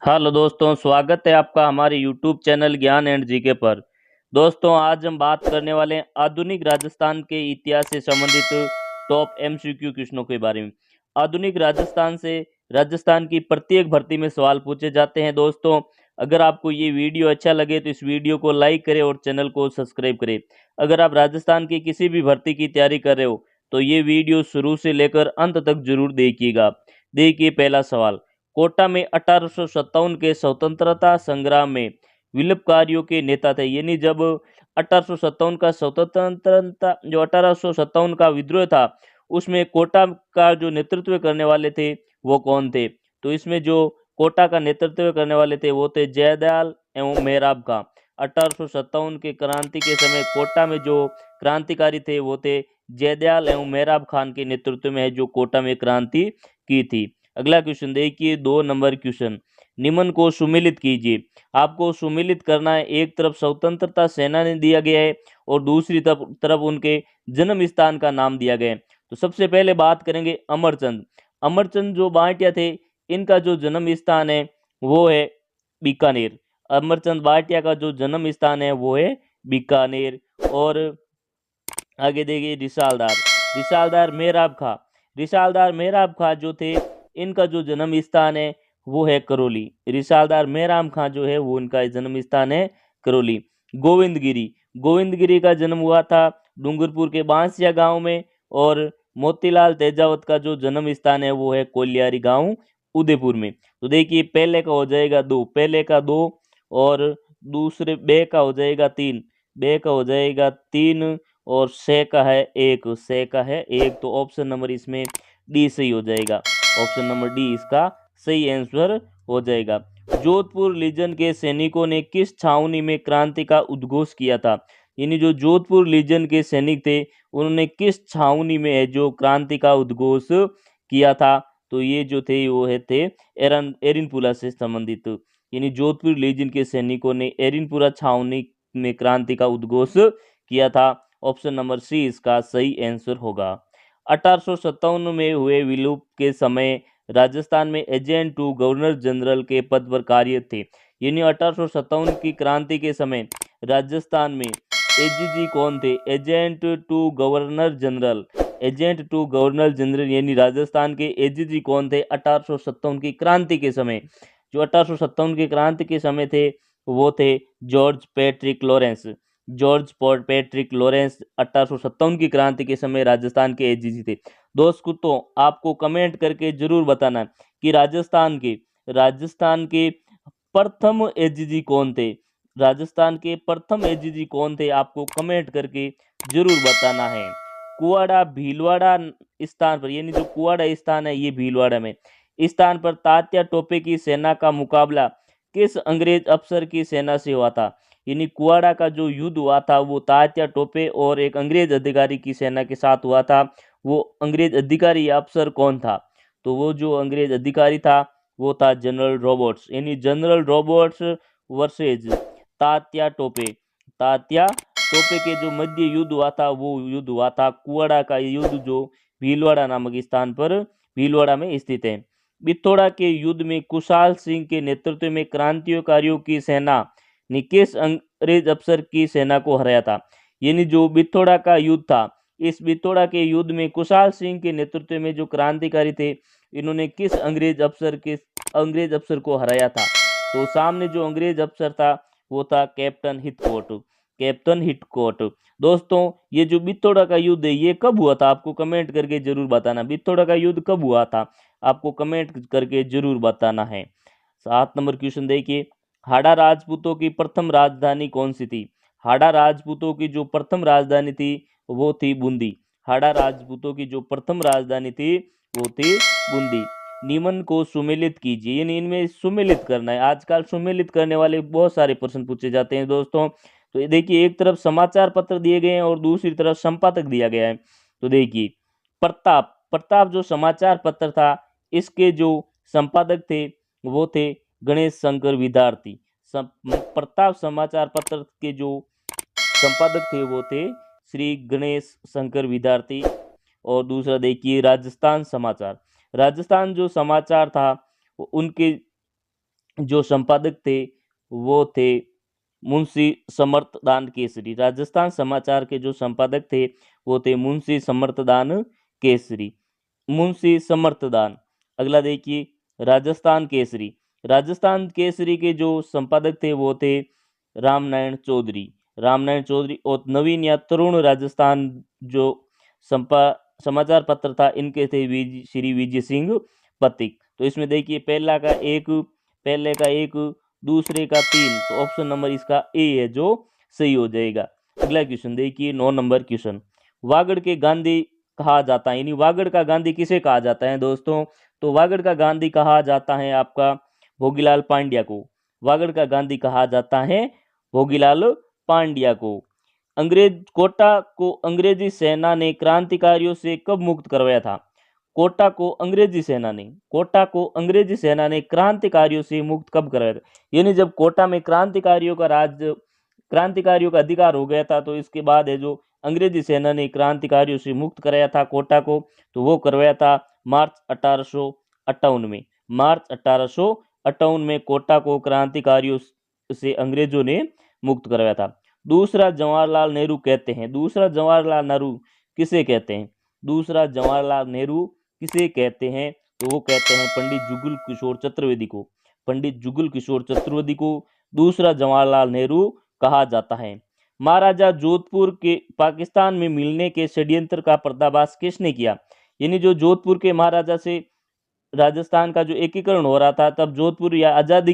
Hello दोस्तों, स्वागत है आपका हमारे यूट्यूब चैनल ज्ञान एंड जीके पर। दोस्तों, आज हम बात करने वाले हैं आधुनिक राजस्थान के इतिहास से संबंधित टॉप एमसीक्यू क्वेश्चनों के बारे में। आधुनिक राजस्थान से राजस्थान की प्रत्येक भर्ती में सवाल पूछे जाते हैं। दोस्तों, अगर आपको ये वीडियो अच्छा लगे तो इस वीडियो को लाइक करें और चैनल को सब्सक्राइब करें। अगर आप राजस्थान की किसी भी भर्ती की तैयारी कर रहे हो तो ये वीडियो शुरू से लेकर अंत तक जरूर देखिएगा। देखिए, पहला सवाल। कोटा में 1857 के स्वतंत्रता संग्राम में विप्लवकारियों के नेता थे। यानी जब 1857 का स्वतंत्रता जो 1857 का विद्रोह था, उसमें कोटा का जो नेतृत्व करने वाले थे वो कौन थे? तो इसमें जो कोटा का नेतृत्व करने वाले थे वो थे जयदयाल एवं मेहराब खां। 1857 के क्रांति के समय कोटा में जो क्रांतिकारी थे वो थे जयदयाल एवं मेहराब खान के नेतृत्व में है जो कोटा में क्रांति की थी। अगला क्वेश्चन देखिए, 2 नंबर क्वेश्चन। निम्न को सुमेलित कीजिए। आपको सुमेलित करना है। एक तरफ स्वतंत्रता सेनानी दिया गया है और दूसरी तरफ उनके जन्म स्थान का नाम दिया गया है। तो सबसे पहले बात करेंगे अमरचंद। अमरचंद जो भाटिया थे, इनका जो जन्म स्थान है वो है बीकानेर। अमरचंद भाटिया का जो जन्म स्थान है वो है बीकानेर। और आगे देखिए रिसालदार। रिसालदार मेहराब खां। रिसालदार मेहराब खां जो थे, इनका जो जन्म स्थान है वो है करौली। रिसालदार मेहराब खां जो है वो इनका जन्म स्थान है करौली। गोविंदगिरी। गोविंदगिरी का जन्म हुआ था डूंगरपुर के बांसिया गांव में। और मोतीलाल तेजावत का जो जन्म स्थान है वो है कोलियारी गांव उदयपुर में। तो देखिए, पहले का हो जाएगा 2, पहले का 2, और दूसरे बे का हो जाएगा 3, बे का हो जाएगा 3, और से का है 1, से का है 1। तो ऑप्शन नंबर इसमें डी सही हो जाएगा। ऑप्शन नंबर डी इसका सही आंसर हो जाएगा। जोधपुर लीजन के सैनिकों ने किस छावनी में क्रांति का उद्घोष किया था? यानी जो जोधपुर लीजन के सैनिक थे, उन्होंने किस छावनी में है जो क्रांति का उद्घोष किया था? तो ये जो थे वो है थे एरिनपुरा से संबंधित। यानी जोधपुर लीजन के सैनिकों ने एरिनपुरा छावनी में क्रांति का उद्घोष किया था। ऑप्शन नंबर सी इसका सही आंसर होगा। 1857 में हुए विलुप्त के समय राजस्थान में एजेंट टू गवर्नर जनरल के पद पर कार्यरत थे। यानी 1857 की क्रांति के समय राजस्थान में एजीजी कौन थे? Agent to governor general. Agent to governor general यानी राजस्थान के एजीजी कौन थे 1857 की क्रांति के समय? जो 1857 की क्रांति के समय थे वो थे George Patrick Lawrence. George Patrick Lawrence 1857 की क्रांति के समय राजस्थान के एजीजी थे। दोस्तों, आपको कमेंट करके जरूर बताना कि राजस्थान के प्रथम एजीजी कौन थे? राजस्थान के प्रथम एजीजी कौन थे? आपको कमेंट करके जरूर बताना है। कुआड़ा भीलवाड़ा स्थान पर, यानी जो कुआड़ा स्थान है ये भीलवाड़ा में, इस स्थान पर तात्या टोपे की सेना का मुकाबला किस अंग्रेज अफसर की सेना से हुआ था? यानी कुआड़ा का जो युद्ध हुआ था वो तात्या टोपे और एक अंग्रेज अधिकारी की सेना के साथ हुआ था। वो अंग्रेज अधिकारी या अफसर कौन था? तो वो जो अंग्रेज अधिकारी था वो था जनरल रॉबर्ट्स। यानी general Roberts versus Tatya Tope. Tatya Tope के जो मध्य युद्ध हुआ था वो युद्ध हुआ था कुआड़ा का युद्ध, जो भीलवाड़ा नामक स्थान पर भीलवाड़ा में स्थित है। बिथोड़ा के युद्ध में कुशाल सिंह के नेतृत्व में क्रांतिकारियों की सेना ने किस अंग्रेज अफसर की सेना को हराया था? यानी जो बिथोड़ा का युद्ध था, इस बिथोड़ा के युद्ध में कुशाल सिंह के नेतृत्व में जो क्रांतिकारी थे, इन्होंने किस अंग्रेज अफसर को हराया था? तो सामने जो अंग्रेज अफसर था वो था कैप्टन हिथकोट। कैप्टन हिथकोट। दोस्तों, ये जो बिथोड़ा का युद्ध है ये कब हुआ था? आपको कमेंट करके जरूर बताना। बिथोड़ा का युद्ध कब हुआ था? आपको कमेंट करके जरूर बताना है। 7 नंबर क्वेश्चन देखिए। हाड़ा राजपूतों की प्रथम राजधानी कौन सी थी? हाड़ा राजपूतों की जो प्रथम राजधानी थी वो थी बूंदी। हाड़ा राजपूतों की जो प्रथम राजधानी थी वो थी बूंदी। निम्न को सुमेलित कीजिए। यानी इनमें सुमेलित करना है। आजकल सुमेलित करने वाले बहुत सारे प्रश्न पूछे जाते हैं दोस्तों। तो ये देखिए, एक तरफ समाचार पत्र दिए गए हैं और दूसरी तरफ संपादक दिया गया है। तो देखिए, प्रताप प्रताप जो समाचार पत्र था, इसके जो संपादक थे वो थे गणेश शंकर विद्यार्थी। प्रताप समाचार पत्र के जो संपादक थे वो थे श्री गणेश शंकर विद्यार्थी। और दूसरा देखिए, राजस्थान समाचार। राजस्थान जो समाचार था उनके जो संपादक थे वो थे मुंशी समर्थदान केसरी। राजस्थान समाचार के जो संपादक थे वो थे मुंशी समर्थदान केसरी, मुंशी समर्थदान। अगला देखिए राजस्थान केसरी। राजस्थान केसरी के जो संपादक थे वो थे रामनारायण चौधरी। रामनारायण चौधरी और नवीन या तरुण राजस्थान जो समाचार पत्र था इनके थे श्री विजय सिंह पथिक। तो इसमें देखिए पहले का एक, दूसरे का 3, तो ऑप्शन नंबर इसका ए है जो सही हो जाएगा। अगला क्वेश्चन देखिए 9 नंबर क्वेश्चन। वागड़ के गांधी कहा जाता है, यानी वागड़ का गांधी किसे कहा जाता है दोस्तों? तो वागड़ का गांधी कहा जाता है आपका भोगीलाल पांड्या को। वागड़ का गांधी कहा जाता है भोगीलाल पांड्या को। कोटा को अंग्रेजी सेना ने क्रांतिकारियों से कब मुक्त करवाया था? कोटा को अंग्रेजी सेना ने क्रांतिकारियों से मुक्त कब करवाया था? यानी जब कोटा में क्रांतिकारियों का अधिकार हो गया था, तो इसके बाद है जो अंग्रेजी सेना ने क्रांतिकारियों से मुक्त कराया था कोटा को, तो वो करवाया था मार्च 1858 में। मार्च 1858 में कोटा को क्रांतिकारियों से अंग्रेजों ने मुक्त करवाया था। दूसरा जवाहरलाल नेहरू कहते हैं, दूसरा जवाहरलाल नेहरू किसे कहते हैं? दूसरा जवाहरलाल नेहरू किसे कहते हैं? तो वो कहते हैं पंडित जुगल किशोर चतुर्वेदी को। पंडित जुगल किशोर चतुर्वेदी को दूसरा जवाहरलाल नेहरू कहा जाता है। महाराजा जोधपुर के पाकिस्तान में मिलने के षड्यंत्र का पर्दाफाश किसने किया? यानी जो जोधपुर के महाराजा से राजस्थान का जो एकीकरण हो रहा था, तब जोधपुर या आजादी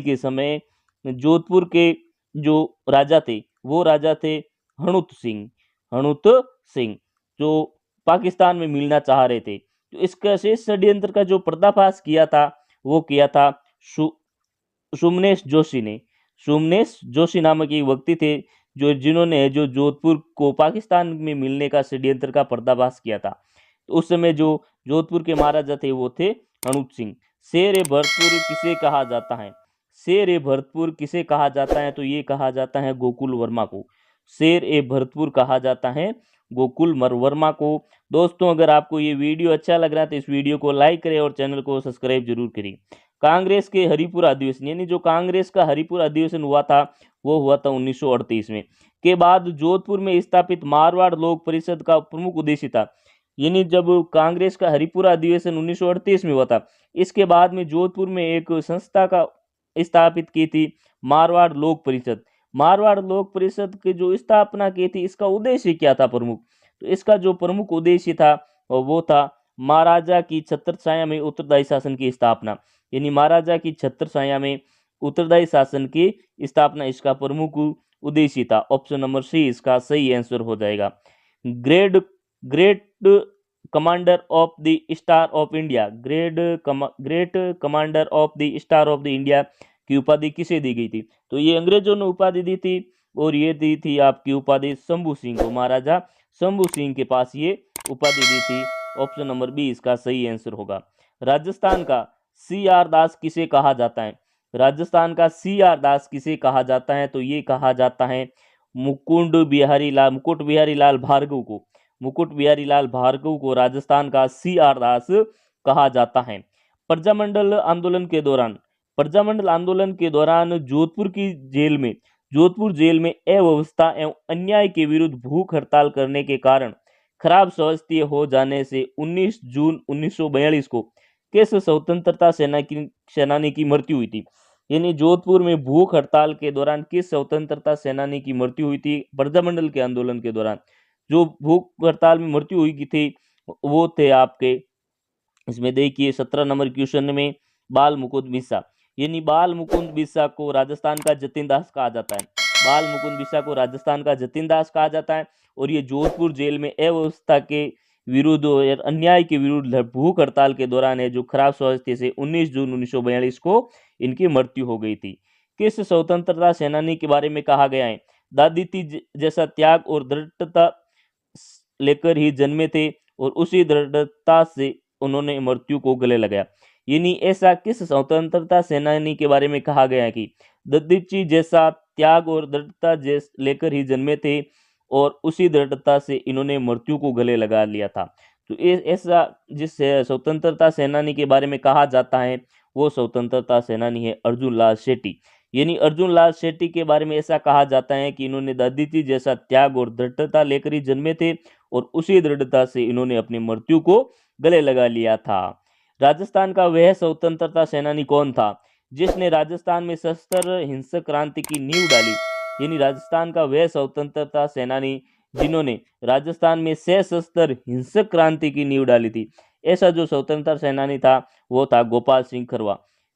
के समय जोधपुर के जो राजा थे वो राजा थे हणुत सिंह, जो पाकिस्तान में मिलना चाह रहे थे। तो इसका शेष षड्यंत्र का जो पर्दाफाश किया था वो किया था सुमनेश जोशी ने। सुमनेश जोशी नामक एक व्यक्ति थे जिन्होंने जो जोधपुर को पाकिस्तान में मिलने का षड्यंत्र का पर्दाफाश किया था। तो उस समय जो जोधपुर के महाराजा थे वो थे हणुत सिंह। शेर ए भरतपुर किसे कहा जाता है? शेर ए भरतपुर किसे कहा जाता है? तो ये कहा जाता है गोकुल वर्मा को। शेर ए भरतपुर कहा जाता है गोकुल वर्मा को। दोस्तों अगर आपको ये वीडियो अच्छा लग रहा है तो इस वीडियो को लाइक करें और चैनल को सब्सक्राइब जरूर करें। कांग्रेस के हरिपुर अधिवेशन, यानी जो कांग्रेस का हरिपुर अधिवेशन हुआ था वो हुआ था 1938 में। के बाद जोधपुर में स्थापित मारवाड़ लोक परिषद का प्रमुख उद्देश्य था, यानी जब कांग्रेस का हरिपुरा अधिवेशन 1938 में हुआ था, इसके बाद में जोधपुर में एक संस्था का स्थापित की थी मारवाड़ लोक परिषद। मारवाड़ लोक परिषद की जो स्थापना की थी इसका उद्देश्य क्या था प्रमुख? तो इसका जो प्रमुख उद्देश्य था वो था महाराजा की छत्रछाया में उत्तरदायी शासन की स्थापना, यानी महाराजा की छत्रछाया में उत्तरदायी शासन की स्थापना इसका प्रमुख उद्देश्य था। ऑप्शन नंबर सी इसका सही आंसर हो जाएगा। Great commander of the star of India, great commander of the star of the India की उपाधि किसे दी गई थी? तो ये अंग्रेजों ने उपाधि दी थी और ये दी थी आपकी उपाधि शंभू सिंह को। महाराजा शंभू सिंह के पास ये उपाधि दी थी। ऑप्शन नंबर बी इसका सही आंसर होगा। राजस्थान का CR दास किसे कहा जाता है? राजस्थान का CR दास किसे कहा जाता है? तो ये कहा जाता है मुकुट बिहारी लाल भार्गव को। मुकुट बिहारी लाल भार्गव को राजस्थान का CR दास कहा जाता है। प्रजामंडल आंदोलन के दौरान जोधपुर जेल में अव्यवस्था एवं अन्याय के विरुद्ध भूख हड़ताल करने के कारण खराब स्वास्थ्य हो जाने से 19 जून 1942 को किस स्वतंत्रता सेनानी की मृत्यु हुई थी? यानी जोधपुर में भूख हड़ताल के दौरान किस स्वतंत्रता सेनानी की मृत्यु हुई थी? प्रजामंडल के आंदोलन के दौरान जो भूख हड़ताल में मृत्यु हुई थी वो थे आपके, इसमें देखिए 17 नंबर क्वेश्चन में बाल मुकुंद बिस्सा, यानी बाल मुकुंद बिस्सा को राजस्थान का जतिन दास कहा जाता है। बाल मुकुंद बिस्सा को राजस्थान का जतिन दास कहा जाता है और ये जोधपुर जेल में अव्यवस्था के विरुद्ध और अन्याय के विरुद्ध भूख हड़ताल के दौरान है जो खराब स्वास्थ्य से 19 जून 1942 को इनकी मृत्यु हो गई थी। किस स्वतंत्रता सेनानी के बारे में कहा गया है? दादीती जैसा त्याग और दृढ़ता लेकर ही जन्मे थे और उसी दृढ़ता से उन्होंने मृत्यु को गले लगाया। यानी ऐसा किस स्वतंत्रता सेनानी के बारे में कहा गया है कि दद्दीची जैसा त्याग और दृढ़ता लेकर ही जन्मे थे और उसी दृढ़ता से इन्होंने मृत्यु को गले लगा लिया था। तो ऐसा जिस स्वतंत्रता सेनानी के बारे में कहा जाता है वो स्वतंत्रता सेनानी है अर्जुन लाल शेट्टी। यानी अर्जुन लाल शेट्टी के बारे में ऐसा कहा जाता है कि इन्होंने दधीचि जैसा त्याग और दृढ़ता लेकर ही जन्मे थे और उसी दृढ़ता से इन्होंने अपनी मृत्यु को गले लगा लिया था। राजस्थान का वह स्वतंत्रता सेनानी कौन था जिसने राजस्थान में सशस्त्र हिंसक क्रांति की नींव डाली? यानी राजस्थान का वह स्वतंत्रता सेनानी जिन्होंने राजस्थान में सशस्त्र हिंसक क्रांति की नींव डाली थी, ऐसा जो स्वतंत्रता सेनानी था वो था गोपाल सिंह खरवा।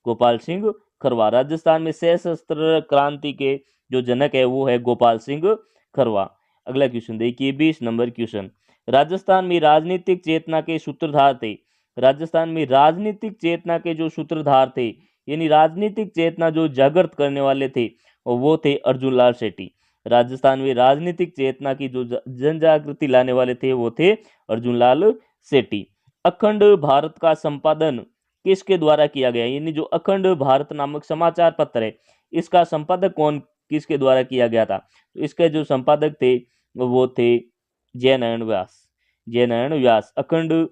गोपाल सिंह खरवा राजस्थान में सशस्त्र क्रांति के जो जनक है वो है गोपाल सिंह खरवा। अगला क्वेश्चन देखिए 20 नंबर क्वेश्चन। राजस्थान में राजनीतिक चेतना के सूत्रधार थे। राजस्थान में राजनीतिक चेतना के जो सूत्रधार थे यानी राजनीतिक चेतना जो जागृत करने वाले थे वो थे अर्जुन लाल शेट्टी। राजस्थान में राजनीतिक चेतना की जो जन जागृति लाने वाले थे वो थे अर्जुन लाल शेट्टी। अखंड भारत का संपादन किसके द्वारा किया गया? यानी जो अखंड भारत नामक समाचार पत्र है इसका संपादक कौन किसके द्वारा किया गया था? तो इसके जो संपादक थे वो थे जयनारायण व्यास। जयनारायण व्यास अखंड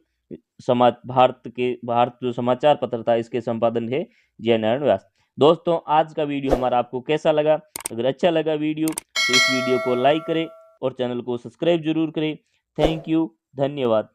समाज भारत जो समाचार पत्र था इसके संपादन है जयनारायण व्यास। दोस्तों आज का वीडियो हमारा आपको कैसा लगा? अगर अच्छा लगा वीडियो तो इस वीडियो को लाइक करें और चैनल को सब्सक्राइब जरूर करें। थैंक यू, धन्यवाद।